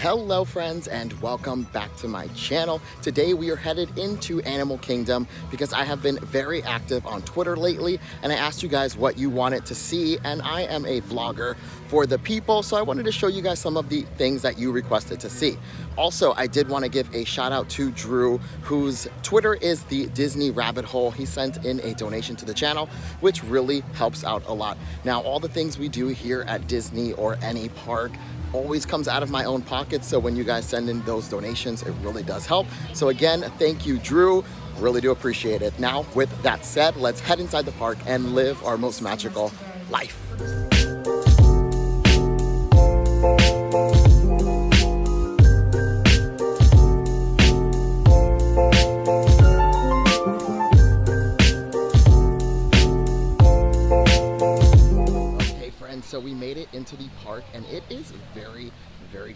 Hello friends, and welcome back to my channel. Today we are headed into Animal Kingdom because I have been very active on Twitter lately and I asked you guys what you wanted to see, and I am a vlogger for the people, so I wanted to show you guys some of the things that you requested to see. Also, I did want to give a shout out to Drew, whose Twitter is the Disney Rabbit Hole. He sent in a donation to the channel, which really helps out a lot. Now, all the things we do here at Disney or any park always comes out of my own pocket, so when you guys send in those donations, it really does help. So again, thank you, Drew. Really do appreciate it. Now, with that said, let's head inside the park and live our most magical life. So we made it into the park and it is very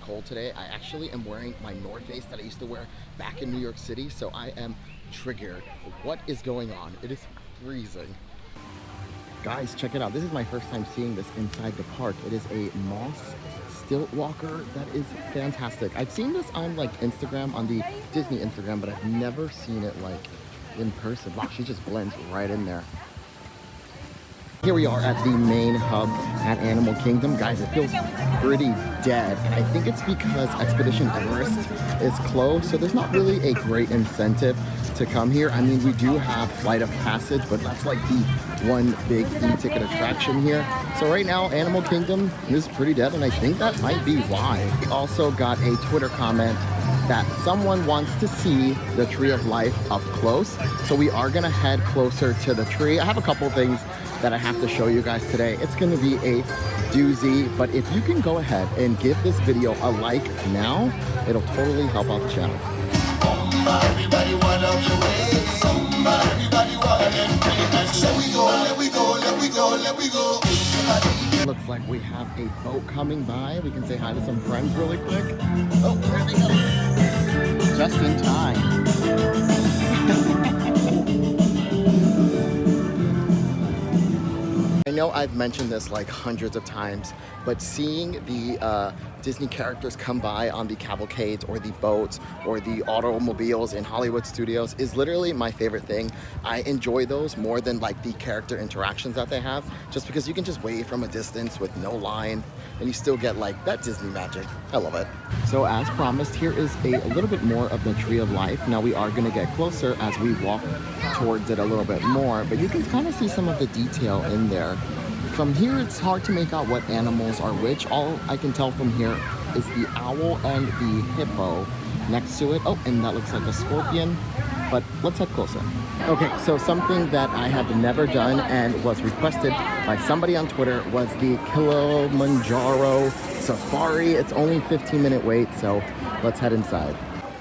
cold today. I actually am wearing my North Face that I used to wear back in New York City, so I am triggered. What is going on? It is freezing. Guys, check it out. This is my first time seeing this inside the park. It is a moss stilt walker that is fantastic. I've seen this on like Instagram, on the Disney Instagram, but I've never seen it like in person. Wow, she just blends right in there. Here we are at the main hub at Animal Kingdom. Guys, it feels pretty dead. I think it's because Expedition Everest is closed, so there's not really a great incentive to come here. I mean, we do have Flight of Passage, but that's like the one big e-ticket attraction here. So right now, Animal Kingdom is pretty dead, and I think that might be why. We also got a Twitter comment that someone wants to see the Tree of Life up close. So we are gonna head closer to the tree. I have a couple things that I have to show you guys today. It's gonna be a doozy, but if you can go ahead and give this video a like now, it'll totally help out the channel. Looks like we have a boat coming by. We can say hi to some friends really quick. Oh, there they go. Just in time. I know I've mentioned this like hundreds of times, but seeing the Disney characters come by on the cavalcades or the boats or the automobiles in Hollywood studios is literally my favorite thing. I enjoy those more than like the character interactions that they have, just because you can just wave from a distance with no line and you still get like that Disney magic. I love it. So as promised, here is a little bit more of the Tree of Life. Now we are gonna get closer as we walk towards it a little bit more, but you can kind of see some of the detail in there. From here, it's hard to make out what animals are which. All I can tell from here is the owl and the hippo next to it. Oh, and that looks like a scorpion, but let's head closer. Okay, so something that I have never done and was requested by somebody on Twitter was the Kilimanjaro Safari. It's only a 15-minute wait, so let's head inside.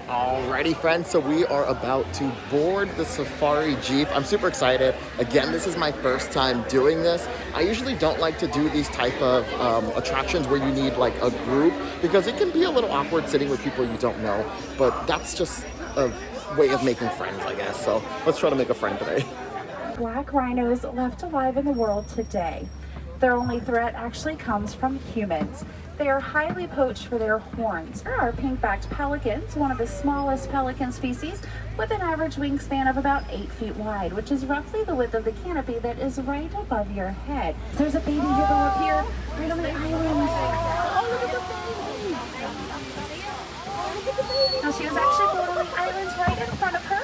Alrighty friends, so we are about to board the Safari Jeep. I'm super excited. Again, this is my first time doing this. I usually don't like to do these type of attractions where you need like a group because it can be a little awkward sitting with people you don't know, but that's just a way of making friends, I guess. So let's try to make a friend today. Black rhinos left alive in the world today. Their only threat actually comes from humans. They are highly poached for their horns. There are pink-backed pelicans, one of the smallest pelican species, with an average wingspan of about 8 feet wide, which is roughly the width of the canopy that is right above your head. There's a baby hippo up here, right on the island. Oh, look at the baby! Look at the baby! Now, she was actually born on the islands right in front of her.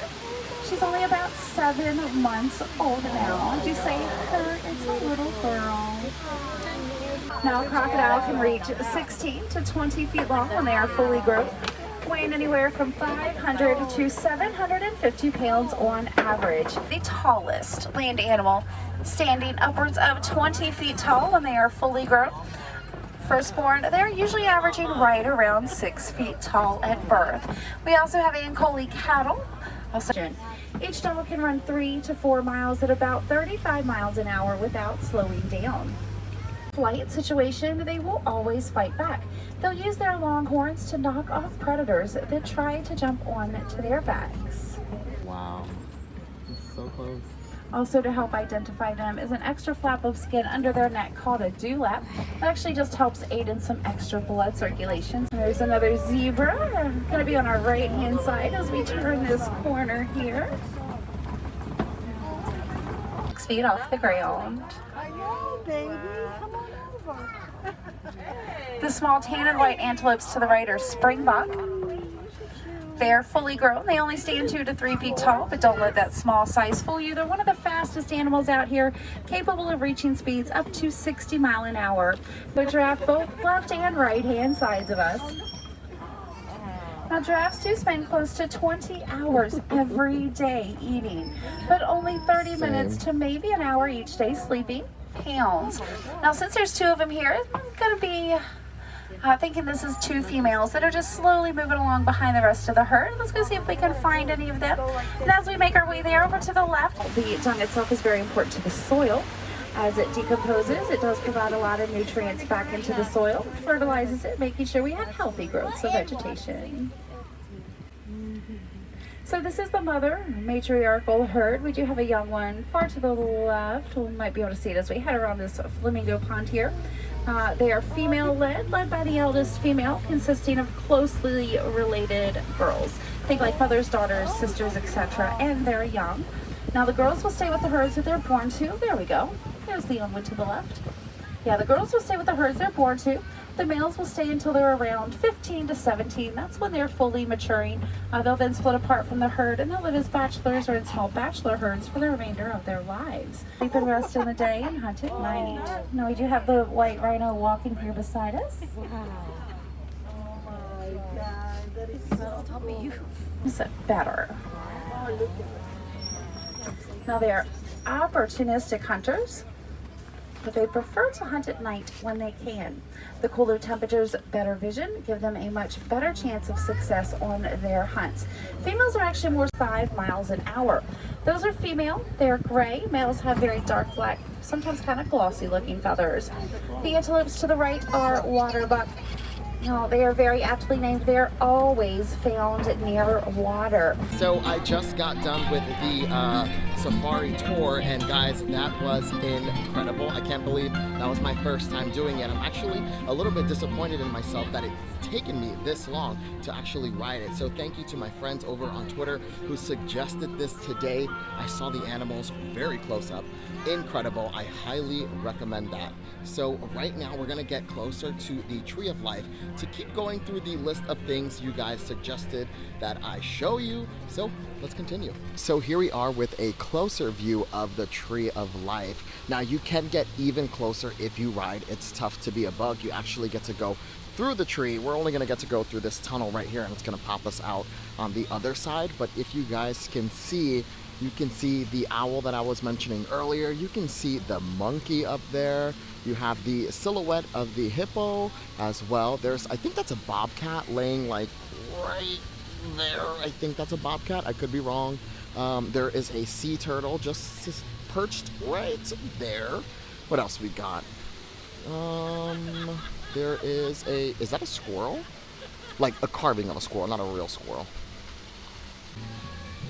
She's only about 7 months old now. Did you say her? It's a little girl. Now, a crocodile can reach 16 to 20 feet long when they are fully grown, weighing anywhere from 500 to 750 pounds on average. The tallest land animal, standing upwards of 20 feet tall when they are fully grown. Firstborn, they're usually averaging right around 6 feet tall at birth. We also have Ankole cattle. Each dog can run 3 to 4 miles at about 35 miles an hour without slowing down. Flight situation, they will always fight back. They'll use their long horns to knock off predators that try to jump on to their backs. Wow, it's so close. Also, to help identify them is an extra flap of skin under their neck called a dewlap. That actually just helps aid in some extra blood circulation. There's another zebra. Going to be on our right hand side as we turn this corner here. 6 feet off the ground. I know, baby. Come on over. The small tan and white antelopes to the right are springbok. They're fully grown. They only stand 2 to 3 feet tall, but don't let that small size fool you. They're one of the fastest animals out here, capable of reaching speeds up to 60 miles an hour. The giraffe, both left and right hand sides of us. Now, giraffes do spend close to 20 hours every day eating, but only 30 minutes to maybe an hour each day sleeping. Pounds. Now, since there's 2 of them here, I'm going to be thinking this is 2 females that are just slowly moving along behind the rest of the herd. Let's go see if we can find any of them. And as we make our way there over to the left, the dung itself is very important to the soil. As it decomposes, it does provide a lot of nutrients back into the soil, fertilizes it, making sure we have healthy growths of vegetation. So this is the mother matriarchal herd. We do have a young one far to the left. We might be able to see it as we head around this flamingo pond here. They are female-led, led by the eldest female, consisting of closely related girls. Think like mothers, daughters, sisters, etc. And they're young. Now the girls will stay with the herds that they're born to. There we go. There's the young one to the left. Yeah, the girls will stay with the herds they're born to. The males will stay until they're around 15 to 17. That's when they're fully maturing. They'll then split apart from the herd and they'll live as bachelors or in small bachelor herds for the remainder of their lives. Sleep and rest in the day and hunt at night. Now we do have the white rhino walking here beside us. Is it better? Now they are opportunistic hunters, but they prefer to hunt at night when they can. The cooler temperatures, better vision, give them a much better chance of success on their hunts. Females are actually more 5 miles an hour. Those are female, they're gray. Males have very dark black, sometimes kind of glossy looking feathers. The antelopes to the right are waterbuck. No, they are very aptly named. They're always found near water. So I just got done with the safari tour, and guys, that was incredible. I can't believe that was my first time doing it. I'm actually a little bit disappointed in myself that it's taken me this long to actually ride it. So thank you to my friends over on Twitter who suggested this today. I saw the animals very close up. Incredible. I highly recommend that. So right now we're gonna get closer to the Tree of Life to keep going through the list of things you guys suggested that I show you. So let's continue. So here we are with a closer view of the Tree of Life. Now you can get even closer if you ride. It's tough to be a bug. You actually get to go through the tree. We're only gonna get to go through this tunnel right here and it's gonna pop us out on the other side. But if you guys can see, you can see the owl that I was mentioning earlier. You can see the monkey up there. You have the silhouette of the hippo as well. There's, I think that's a bobcat laying like right there. I think that's a bobcat. I could be wrong. There is a sea turtle just perched right there. What else we got? There is that a squirrel? Like a carving of a squirrel, not a real squirrel.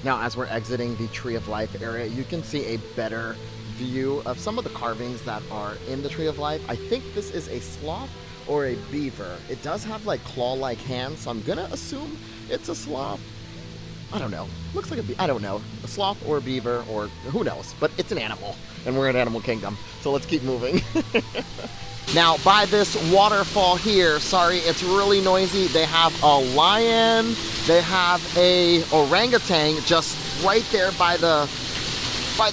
Now, as we're exiting the Tree of Life area, you can see a better view of some of the carvings that are in the Tree of Life. I think this is a sloth or a beaver. It does have like claw-like hands, so I'm gonna assume it's a sloth. I don't know. Looks like I don't know. A sloth or a beaver or who knows, but it's an animal and we're in Animal Kingdom. So let's keep moving. Now, by this waterfall here, sorry, it's really noisy. They have a lion, they have a orangutan just right there by the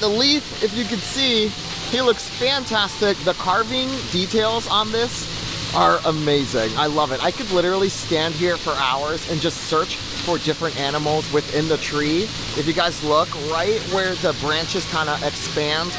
leaf. If you can see, he looks fantastic. The carving details on this are amazing. I love it. I could literally stand here for hours and just search for different animals within the tree. If you guys look right where the branches kind of expand,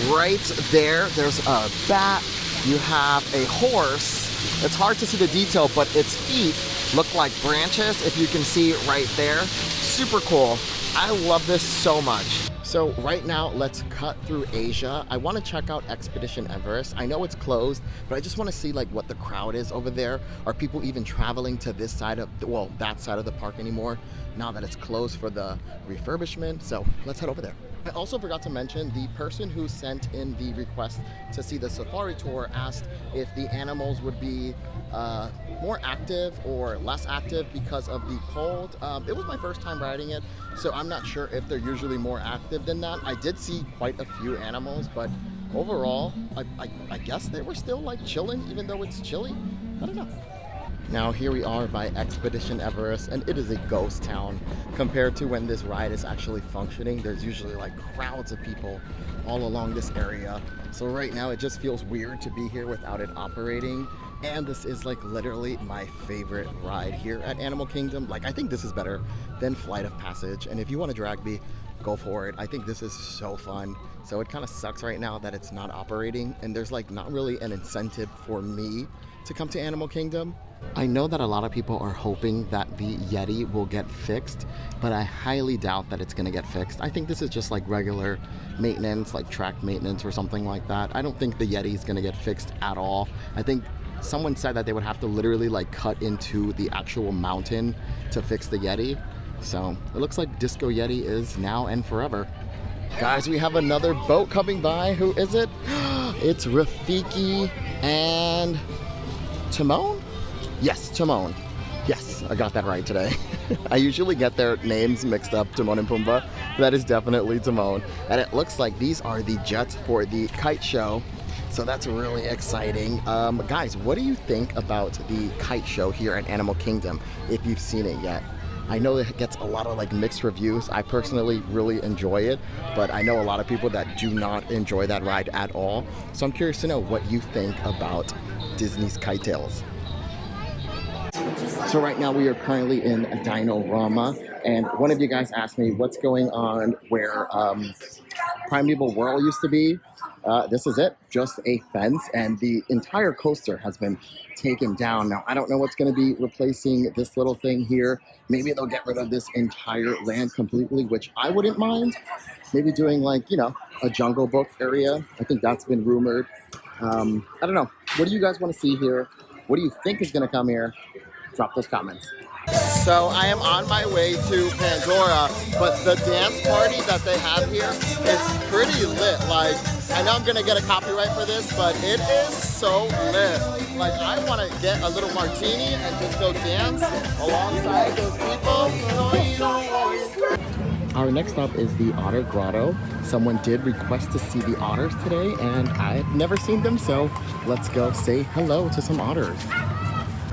right there, there's a bat. You have a horse. It's hard to see the detail, but its feet look like branches, if you can see right there. Super cool. I love this so much. So right now, let's cut through Asia. I want to check out Expedition Everest. I know it's closed, but I just want to see like what the crowd is over there. Are people even traveling to this side of, well, that side of the park anymore now that it's closed for the refurbishment? So let's head over there. I also forgot to mention, the person who sent in the request to see the safari tour asked if the animals would be more active or less active because of the cold. It was my first time riding it, so I'm not sure if they're usually more active than that. I did see quite a few animals, but overall, I guess they were still like chilling, even though it's chilly. I don't know. Now here we are by Expedition Everest, and it is a ghost town compared to when this ride is actually functioning. There's usually like crowds of people all along this area. So right now it just feels weird to be here without it operating. And this is like literally my favorite ride here at Animal Kingdom. Like, I think this is better than Flight of Passage. And if you want to drag me, go for it. I think this is so fun. So it kind of sucks right now that it's not operating, and there's like not really an incentive for me to come to Animal Kingdom. I know that a lot of people are hoping that the Yeti will get fixed, but I highly doubt that it's going to get fixed. I think this is just like regular maintenance, like track maintenance or something like that. I don't think the Yeti is going to get fixed at all. I think someone said that they would have to literally like cut into the actual mountain to fix the Yeti. So it looks like Disco Yeti is now and forever. Guys, we have another boat coming by. Who is it? It's Rafiki and Timon? Yes, Timon. Yes, I got that right today. I usually get their names mixed up, Timon and Pumbaa. That is definitely Timon. And it looks like these are the jets for the kite show. So that's really exciting. Guys, what do you think about the kite show here at Animal Kingdom, if you've seen it yet? I know it gets a lot of like mixed reviews. I personally really enjoy it, but I know a lot of people that do not enjoy that ride at all. So I'm curious to know what you think about Disney's Kite Tales. So right now we are currently in Dino-Rama, and one of you guys asked me what's going on where Primeval Whirl used to be. This is it, just a fence, and the entire coaster has been taken down. Now, I don't know what's going to be replacing this little thing here. Maybe they'll get rid of this entire land completely, which I wouldn't mind. Maybe doing like, you know, a Jungle Book area. I think that's been rumored. I don't know. What do you guys want to see here? What do you think is going to come here? Drop those comments. So I am on my way to Pandora, but the dance party that they have here is pretty lit. Like, I know I'm gonna get a copyright for this, but it is so lit. Like, I want to get a little martini and just go dance alongside those people. Our next stop is the Otter Grotto. Someone did request to see the otters today, and I've never seen them, so let's go say hello to some otters.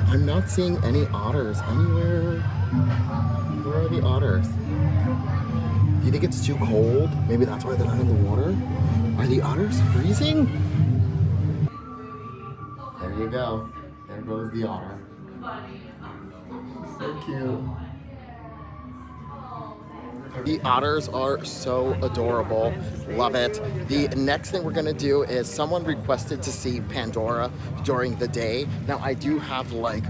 I'm not seeing any otters anywhere. Where are the otters? Do you think it's too cold? Maybe that's why they're not in the water? Are the otters freezing? There you go. There goes the otter. So cute. The otters are so adorable. Love it. The next thing we're gonna do is someone requested to see Pandora during the day. Now I do have like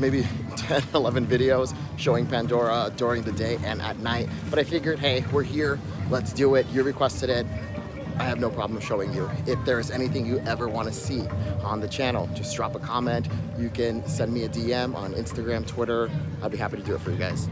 maybe 10, 11 videos showing Pandora during the day and at night, but I figured, hey, we're here, let's do it. You requested it. I have no problem showing you. If there's anything you ever want to see on the channel, just drop a comment. You can send me a DM on Instagram, Twitter. I'll be happy to do it for you guys.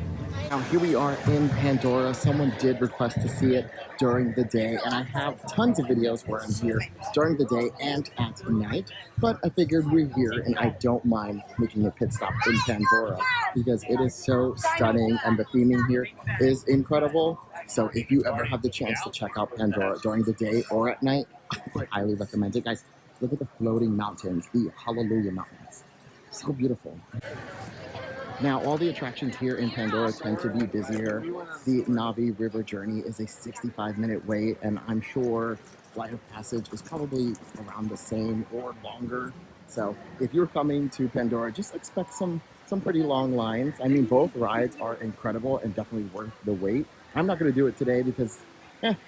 Now here we are in Pandora. Someone did request to see it during the day, and I have tons of videos where I'm here during the day and at night, but I figured we're here and I don't mind making a pit stop in Pandora because it is so stunning and the theming here is incredible. So if you ever have the chance to check out Pandora during the day or at night, I highly recommend it. Guys, look at the floating mountains, the Hallelujah Mountains. So beautiful. Now, all the attractions here in Pandora tend to be busier. The Navi River Journey is a 65-minute wait, and I'm sure Flight of Passage is probably around the same or longer. So if you're coming to Pandora, just expect some pretty long lines. I mean, both rides are incredible and definitely worth the wait. I'm not going to do it today because I'd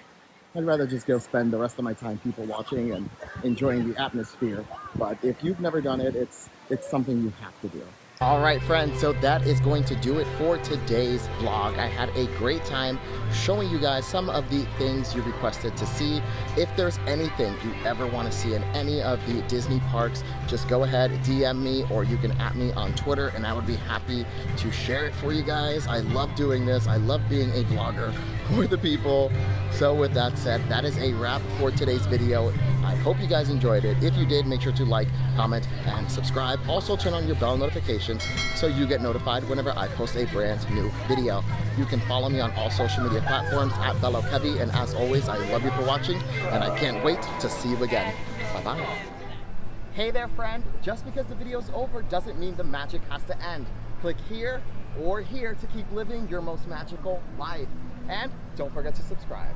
rather just go spend the rest of my time people watching and enjoying the atmosphere. But if you've never done it, it's something you have to do. All right, friends, so that is going to do it for today's vlog. I had a great time showing you guys some of the things you requested to see. If there's anything you ever want to see in any of the Disney parks, just go ahead, DM me, or you can @ me on Twitter, and I would be happy to share it for you guys. I love doing this. I love being a vlogger for the people. So with that said, that is a wrap for today's video. I hope you guys enjoyed it. If you did, make sure to like, comment, and subscribe. Also turn on your bell notifications so you get notified whenever I post a brand new video. You can follow me on all social media platforms at BELLO KEVY, and as always, I love you for watching, and I can't wait to see you again. Bye-bye. Hey there, friend. Just because the video's over doesn't mean the magic has to end. Click here or here to keep living your most magical life. And don't forget to subscribe.